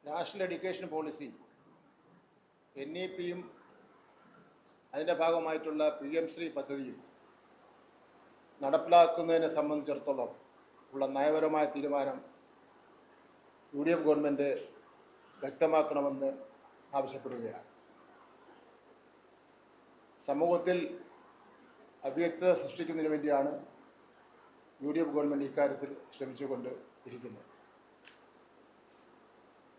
National education policy NEPയും അതിൻ്റെ ഭാഗമായിട്ടുള്ള PM Shri പദ്ധതിയും നടപ്പിലാക്കുന്നതിനെ സംബന്ധിച്ചിടത്തോളം ഉള്ള നയപരമായ തീരുമാനം UDF ഗവൺമെൻറ് വ്യക്തമാക്കണമെന്ന് ആവശ്യപ്പെടുകയാണ്. സമൂഹത്തിൽ അവ്യക്തത സൃഷ്ടിക്കുന്നതിന് വേണ്ടിയാണ് UDF ഗവൺമെൻറ് ഇക്കാര്യത്തിൽ ശ്രമിച്ചുകൊണ്ട് ഇരിക്കുന്നത്.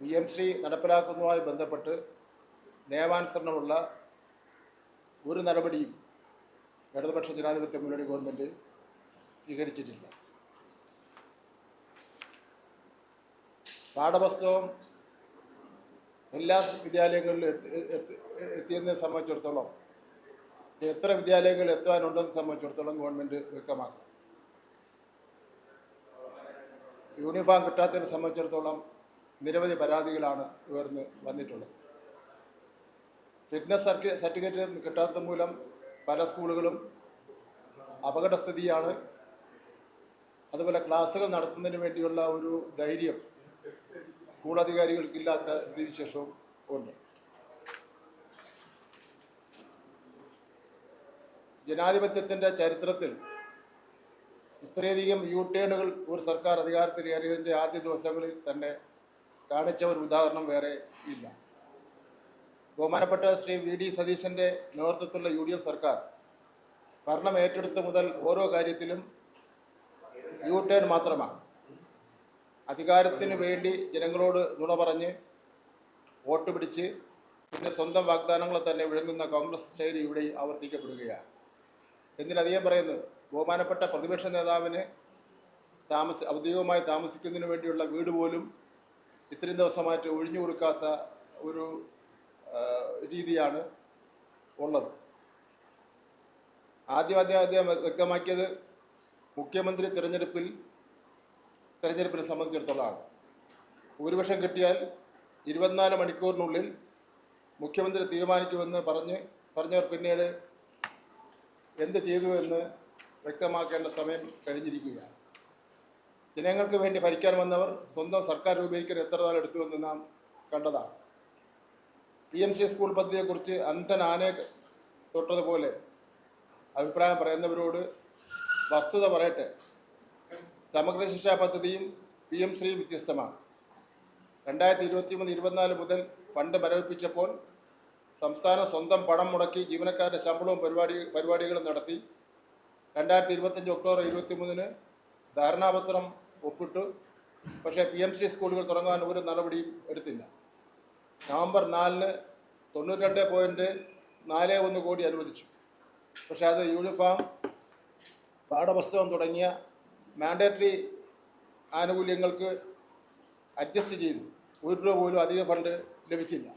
PM ശ്രീ നടപ്പിലാക്കുന്നതുമായി ബന്ധപ്പെട്ട് നിയമാനുസരണമുള്ള ഒരു നടപടിയും ഇടതുപക്ഷ ജനാധിപത്യ മുന്നണി ഗവൺമെൻറ് സ്വീകരിച്ചിട്ടില്ല. പാഠപുസ്തകം എല്ലാ വിദ്യാലയങ്ങളിലും എത്തിയതിനെ സംബന്ധിച്ചിടത്തോളം എത്ര വിദ്യാലയങ്ങളിൽ എത്താനുണ്ടെന്ന് സംബന്ധിച്ചിടത്തോളം ഗവൺമെൻറ് വ്യക്തമാക്കും. യൂണിഫോം കിട്ടാത്തതിനെ സംബന്ധിച്ചിടത്തോളം നിരവധി പരാതികളാണ് ഉയർന്ന് വന്നിട്ടുള്ളത്. ഫിറ്റ്നസ് സർട്ടിഫിക്കറ്റ് കിട്ടാത്ത മൂലം പല സ്കൂളുകളും അപകടസ്ഥിതിയാണ്. അതുപോലെ ക്ലാസ്സുകൾ നടത്തുന്നതിന് വേണ്ടിയുള്ള ഒരു ധൈര്യം സ്കൂൾ അധികാരികൾക്കില്ലാത്ത സ്ഥിതിവിശേഷവും ഉണ്ട്. ജനാധിപത്യത്തിൻ്റെ ചരിത്രത്തിൽ ഇത്രയധികം U-ടേണുകൾ ഒരു സർക്കാർ അധികാരത്തിൽ കയറിയതിൻ്റെ ആദ്യ ദിവസങ്ങളിൽ തന്നെ കാണിച്ച ഒരു ഉദാഹരണം വേറെ ഇല്ല. ബഹുമാനപ്പെട്ട ശ്രീ VD സതീശൻ്റെ നേതൃത്വത്തിലുള്ള UDF സർക്കാർ ഭരണം ഏറ്റെടുത്ത മുതൽ ഓരോ കാര്യത്തിലും U-ടേൺ മാത്രമാണ്. അധികാരത്തിന് വേണ്ടി ജനങ്ങളോട് നുണ പറഞ്ഞ് വോട്ട് പിടിച്ച് പിന്നെ സ്വന്തം വാഗ്ദാനങ്ങളെ തന്നെ വിഴുങ്ങുന്ന കോൺഗ്രസ് ശൈലി ഇവിടെ ആവർത്തിക്കപ്പെടുകയാണ്. എന്തിനധികം പറയുന്നത്, ബഹുമാനപ്പെട്ട പ്രതിപക്ഷ നേതാവിന് ഔദ്യോഗികമായി താമസിക്കുന്നതിന് വേണ്ടിയുള്ള വീട് പോലും ഇത്രയും ദിവസമായിട്ട് ഒഴിഞ്ഞു കൊടുക്കാത്ത ഒരു രീതിയാണ് ഉള്ളത്. ആദ്യം അദ്ദേഹം വ്യക്തമാക്കിയത് മുഖ്യമന്ത്രി തിരഞ്ഞെടുപ്പിനെ സംബന്ധിച്ചിടത്തോളമാണ്. ഭൂരിപക്ഷം കിട്ടിയാൽ 24 മണിക്കൂറിനുള്ളിൽ മുഖ്യമന്ത്രി തീരുമാനിക്കുമെന്ന് പറഞ്ഞവർ പിന്നീട് എന്ത് ചെയ്തു എന്ന് വ്യക്തമാക്കേണ്ട സമയം കഴിഞ്ഞിരിക്കുകയാണ്. ജനങ്ങൾക്ക് വേണ്ടി ഭരിക്കാൻ വന്നവർ സ്വന്തം സർക്കാർ രൂപീകരിക്കാൻ എത്ര നാൾ എടുത്തുവെന്ന് നാം കണ്ടതാണ്. PM ശ്രീ സ്കൂൾ പദ്ധതിയെക്കുറിച്ച് അന്ധൻ ആനയെ തൊട്ടതുപോലെ അഭിപ്രായം പറയുന്നവരോട് വസ്തുത പറയട്ടെ. സമഗ്ര ശിക്ഷാ പദ്ധതിയും PM ശ്രീ വ്യത്യസ്തമാണ്. 2023-24 മുതൽ ഫണ്ട് മരവിപ്പിച്ചപ്പോൾ സംസ്ഥാനം സ്വന്തം പണം മുടക്കി ജീവനക്കാരുടെ ശമ്പളവും പരിപാടികളും നടത്തി. 2025 ഒക്ടോബർ 23 ധാരണാപത്രം ഒപ്പിട്ടു. പക്ഷേ PM ശ്രീ സ്കൂളുകൾ തുടങ്ങാൻ ഒരു നടപടിയും എടുത്തില്ല. നവംബർ 4 92.41 കോടി അനുവദിച്ചു. പക്ഷേ അത് യൂണിഫോം, പാഠപുസ്തകം തുടങ്ങിയ മാൻഡേറ്ററി ആനുകൂല്യങ്ങൾക്ക് അഡ്ജസ്റ്റ് ചെയ്തു. 1 രൂപ പോലും അധിക ഫണ്ട് ലഭിച്ചില്ല.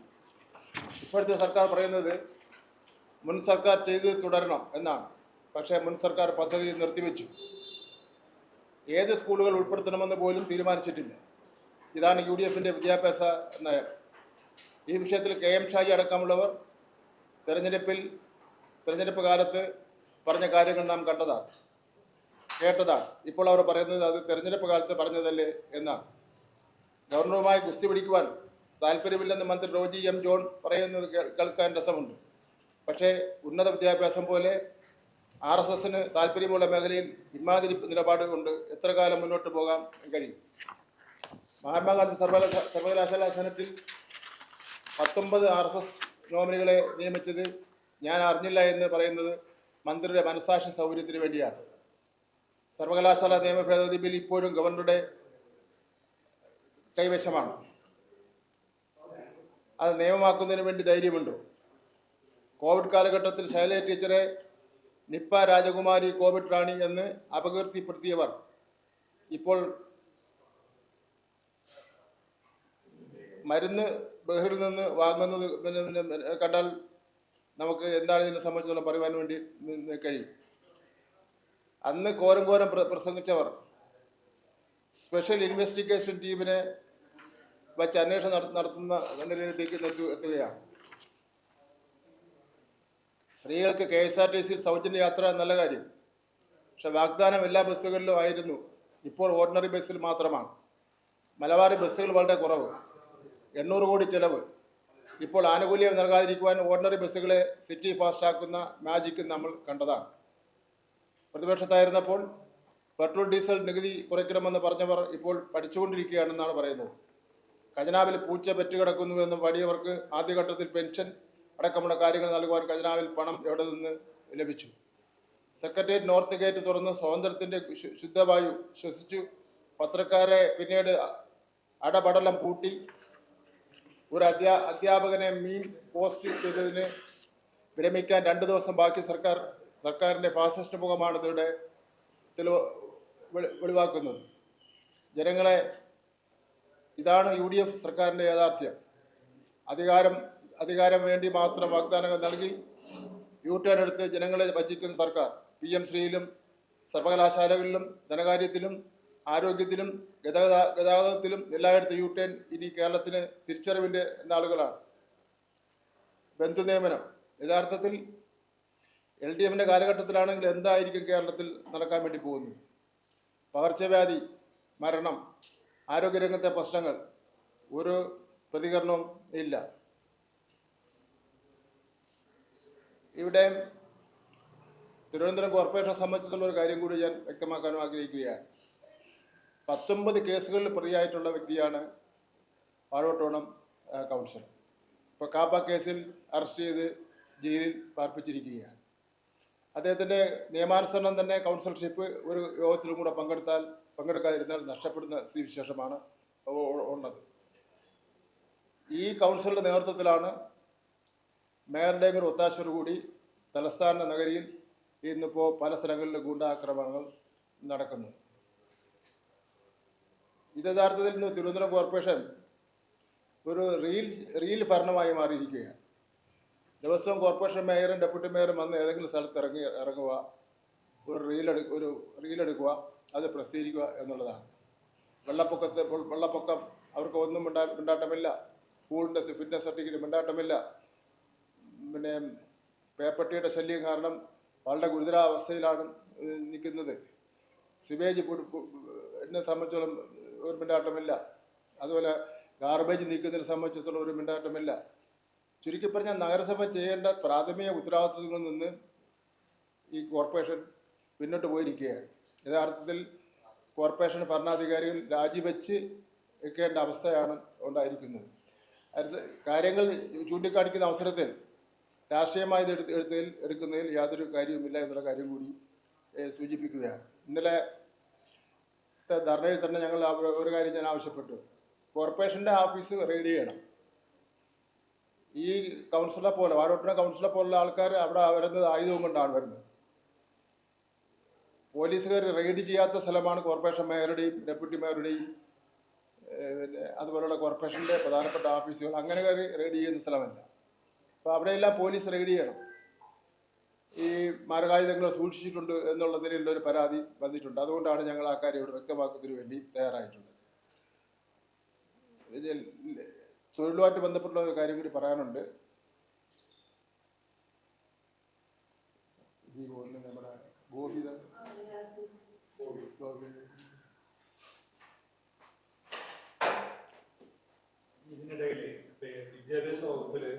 ഇപ്പോഴത്തെ സർക്കാർ പറയുന്നത് മുൻ സർക്കാർ ചെയ്ത് തുടരണം എന്നാണ്. പക്ഷേ മുൻ സർക്കാർ പദ്ധതി നിർത്തിവെച്ചു. ഏത് സ്കൂളുകൾ ഉൾപ്പെടുത്തണമെന്ന് പോലും തീരുമാനിച്ചിട്ടില്ല. ഇതാണ് UDFൻ്റെ വിദ്യാഭ്യാസ നയം. ഈ വിഷയത്തിൽ KM ഷാജി അടക്കമുള്ളവർ തെരഞ്ഞെടുപ്പ് കാലത്ത് പറഞ്ഞ കാര്യങ്ങൾ നാം കേട്ടതാണ്. ഇപ്പോൾ അവർ പറയുന്നത് അത് തെരഞ്ഞെടുപ്പ് കാലത്ത് പറഞ്ഞതല്ലേ എന്നാണ്. ഗവർണറുമായി ഗുസ്തി പിടിക്കുവാൻ താല്പര്യമില്ലെന്ന് മന്ത്രി റോജി M. ജോൺ പറയുന്നത് കേൾക്കാൻ രസമുണ്ട്. പക്ഷേ ഉന്നത വിദ്യാഭ്യാസം പോലെ RSSന് താല്പര്യമുള്ള മേഖലയിൽ ഇമാതിരി നിലപാട് കൊണ്ട് എത്ര കാലം മുന്നോട്ട് പോകാൻ കഴിയും? മഹാത്മാഗാന്ധി സർവകലാശാല സെനറ്റിൽ 19 RSS നോമിനികളെ നിയമിച്ചത് ഞാൻ അറിഞ്ഞില്ല എന്ന് പറയുന്നത് മന്ത്രിയുടെ മനസാക്ഷി സൗകര്യത്തിന് വേണ്ടിയാണ്. സർവകലാശാല നിയമ ഭേദഗതി ബിൽ ഇപ്പോഴും ഗവർണറുടെ കൈവശമാണ്. അത് നിയമമാക്കുന്നതിന് വേണ്ടി ധൈര്യമുണ്ടോ? കോവിഡ് കാലഘട്ടത്തിൽ ശൈലജ ടീച്ചറെ നിപ്പ രാജകുമാരി, കോവിഡ് റാണി എന്ന് അപകീർത്തിപ്പെടുത്തിയവർ ഇപ്പോൾ മരുന്ന് ബഹറിൽ നിന്ന് വാങ്ങുന്നത് കണ്ടാൽ നമുക്ക് എന്താണ് ഇതിനെ സംബന്ധിച്ചിടത്തോളം പറയുവാൻ വേണ്ടി കഴിയും. അന്ന് കോരം പ്രസംഗിച്ചവർ സ്പെഷ്യൽ ഇൻവെസ്റ്റിഗേഷൻ ടീമിനെ വച്ച് അന്വേഷണം നടത്തുന്ന നിലയിലേക്ക് എത്തുകയാണ്. സ്ത്രീകൾക്ക് KSRTC സൗജന്യ യാത്ര നല്ല കാര്യം. പക്ഷെ വാഗ്ദാനം എല്ലാ ബസ്സുകളിലും ആയിരുന്നു. ഇപ്പോൾ ഓർഡിനറി ബസ്സിൽ മാത്രമാണ്. മലബാറി ബസ്സുകൾ വളരെ കുറവ്. 800 കോടി ചെലവ്. ഇപ്പോൾ ആനുകൂല്യം നൽകാതിരിക്കുവാൻ ഓർഡിനറി ബസ്സുകളെ സിറ്റി ഫാസ്റ്റാക്കുന്ന മാജിക് നമ്മൾ കണ്ടതാണ്. പ്രതിപക്ഷത്തായിരുന്നപ്പോൾ പെട്രോൾ ഡീസൽ നികുതി കുറയ്ക്കണമെന്ന് പറഞ്ഞവർ ഇപ്പോൾ പഠിച്ചുകൊണ്ടിരിക്കുകയാണെന്നാണ് പറയുന്നത്. ഖജനാവിൽ പൂച്ച പെറ്റുകിടക്കുന്നുവെന്ന് വലിയവർക്ക് ആദ്യഘട്ടത്തിൽ പെൻഷൻ അടക്കമുള്ള കാര്യങ്ങൾ നൽകുവാൻ ഖജനാവിൽ പണം എവിടെ നിന്ന് ലഭിച്ചു? സെക്രട്ടേറിയറ്റ് നോർത്ത് ഗേറ്റ് തുറന്ന് സ്വാതന്ത്ര്യത്തിൻ്റെ ശുദ്ധവായു ശ്വസിച്ചു പത്രക്കാരെ പിന്നീട് അടപടലം പൂട്ടി ഒരു അധ്യാപകനെ മീൻ പോസ്റ്റ് ചെയ്തതിന് വിരമിക്കാൻ 2 ദിവസം ബാക്കി സർക്കാരിൻ്റെ ഫാസിസ്റ്റ് മുഖമാണ് ഇതിവിടെ വെളിവാക്കുന്നത്. ജനങ്ങളെ ഇതാണ് UDF സർക്കാരിൻ്റെ യാഥാർത്ഥ്യം. അധികാരം വേണ്ടി മാത്രം വാഗ്ദാനങ്ങൾ നൽകി യൂട്ടേൺ എടുത്ത് ജനങ്ങളെ വഞ്ചിക്കുന്ന സർക്കാർ. PM ശ്രീയിലും സർവകലാശാലകളിലും ധനകാര്യത്തിലും ആരോഗ്യത്തിലും ഗതാഗതത്തിലും എല്ലായിടത്തും യൂട്ടേൺ. ഇനി കേരളത്തിന് തിരിച്ചറിവിൻ്റെ നാളുകളാണ്. ബന്ധുനിയമനം യഥാർത്ഥത്തിൽ LDFിൻ്റെ കാലഘട്ടത്തിലാണെങ്കിൽ എന്തായിരിക്കും കേരളത്തിൽ നടക്കാൻ വേണ്ടി പോകുന്നത്? പകർച്ചവ്യാധി, മരണം, ആരോഗ്യരംഗത്തെ പ്രശ്നങ്ങൾ, ഒരു പ്രതികരണവും ഇല്ല. ഇവിടെ തിരുവനന്തപുരം കോർപ്പറേഷനെ സംബന്ധിച്ചുള്ള ഒരു കാര്യം കൂടി ഞാൻ വ്യക്തമാക്കാനും ആഗ്രഹിക്കുകയാണ്. 19 കേസുകളിൽ പ്രതിയായിട്ടുള്ള വ്യക്തിയാണ് വാഴവട്ടോണം കൗൺസിലർ. ഇപ്പോൾ കാപ്പ കേസിൽ അറസ്റ്റ് ചെയ്ത് ജയിലിൽ പാർപ്പിച്ചിരിക്കുകയാണ്. അദ്ദേഹത്തിൻ്റെ നിയമാനുസരണം തന്നെ കൗൺസിലർഷിപ്പ് ഒരു യോഗത്തിലും കൂടെ പങ്കെടുക്കാതിരുന്നാൽ നഷ്ടപ്പെടുന്ന സ്ഥിതിവിശേഷമാണ് ഉള്ളത്. ഈ കൗൺസിലറുടെ നേതൃത്വത്തിലാണ് മേയറുടെയും കൂടി ഒത്താശയോടുകൂടി തലസ്ഥാന നഗരിയിൽ ഇന്നിപ്പോൾ പല സ്ഥലങ്ങളിലും ഗൂണ്ടാക്രമണങ്ങൾ നടക്കുന്നത്. ഇത് യഥാർത്ഥത്തിൽ ഇന്ന് തിരുവനന്തപുരം കോർപ്പറേഷൻ ഒരു റീൽ ഭരണമായി മാറിയിരിക്കുകയാണ്. ദിവസവും കോർപ്പറേഷൻ മേയറും ഡെപ്യൂട്ടി മേയറും വന്ന് ഏതെങ്കിലും സ്ഥലത്ത് ഇറങ്ങുക, ഒരു റീലെടുക്കുക, അത് പ്രസിദ്ധീകരിക്കുക എന്നുള്ളതാണ്. വെള്ളപ്പൊക്കം അവർക്ക് ഒന്നും മിണ്ടാട്ടമില്ല. സ്കൂളിൻ്റെ ഫിറ്റ്നസ് സർട്ടിഫിക്കറ്റ് മിണ്ടാട്ടമില്ല. പിന്നെ പേപ്പട്ടിയുടെ ശല്യം കാരണം വളരെ ഗുരുതരാവസ്ഥയിലാണ് നിൽക്കുന്നത്. സിവേജ് എന്നെ സംബന്ധിച്ചോളം ഒരു മിണ്ടാട്ടമില്ല. അതുപോലെ ഗാർബേജ് നീക്കുന്നതിനെ സംബന്ധിച്ചിടത്തോളം ഒരു മിണ്ടാട്ടമില്ല. ചുരുക്കി പറഞ്ഞാൽ നഗരസഭ ചെയ്യേണ്ട പ്രാഥമിക ഉത്തരവാദിത്വങ്ങളിൽ നിന്ന് ഈ കോർപ്പറേഷൻ പിന്നോട്ട് പോയിരിക്കുകയാണ്. യഥാർത്ഥത്തിൽ കോർപ്പറേഷൻ ഭരണാധികാരികൾ രാജിവെച്ച് വെക്കേണ്ട അവസ്ഥയാണ് ഉണ്ടായിരിക്കുന്നത്. കാര്യങ്ങൾ ചൂണ്ടിക്കാണിക്കുന്ന അവസരത്തിൽ രാഷ്ട്രീയമായി എടുക്കുന്നതിൽ യാതൊരു കാര്യവുമില്ല എന്നുള്ള കാര്യം കൂടി സൂചിപ്പിക്കുകയാണ്. ഇന്നലെ ധർണയിൽ തന്നെ ഞങ്ങൾ ഒരു കാര്യം ഞാൻ ആവശ്യപ്പെട്ടു. കോർപ്പറേഷൻ്റെ ഓഫീസ് റെയ്ഡ് ചെയ്യണം. ഈ കൗൺസിലറെ പോലെ വാഴവട്ട കൗൺസിലറെ പോലുള്ള ആൾക്കാർ അവിടെ വരുന്നത് ആയുധവും കൊണ്ടാണ് വരുന്നത്. പോലീസുകാർ റെയ്ഡ് ചെയ്യാത്ത സ്ഥലമാണ് കോർപ്പറേഷൻ മേയറുടെയും ഡെപ്യൂട്ടി മേയറുടെയും അതുപോലുള്ള കോർപ്പറേഷൻ്റെ പ്രധാനപ്പെട്ട ഓഫീസുകൾ. അങ്ങനെ റെയ്ഡ് ചെയ്യുന്ന സ്ഥലമല്ല. അപ്പോൾ അവിടെയെല്ലാം പോലീസ് റെയ്ഡ് ചെയ്യണം. ഈ മാരകായുധങ്ങൾ സൂക്ഷിച്ചിട്ടുണ്ട് എന്നുള്ള നിലയിലൊരു പരാതി വന്നിട്ടുണ്ട്. അതുകൊണ്ടാണ് ഞങ്ങൾ ആ കാര്യം ഇവിടെ വ്യക്തമാക്കുന്നതിന് വേണ്ടി തയ്യാറായിട്ടുള്ളത്. തൊഴിലുമായിട്ട് ബന്ധപ്പെട്ട ഒരു കാര്യം കൂടി പറയാനുണ്ട്. നമ്മുടെ ഇതിനിടയിൽ വിദ്യാഭ്യാസ വകുപ്പില്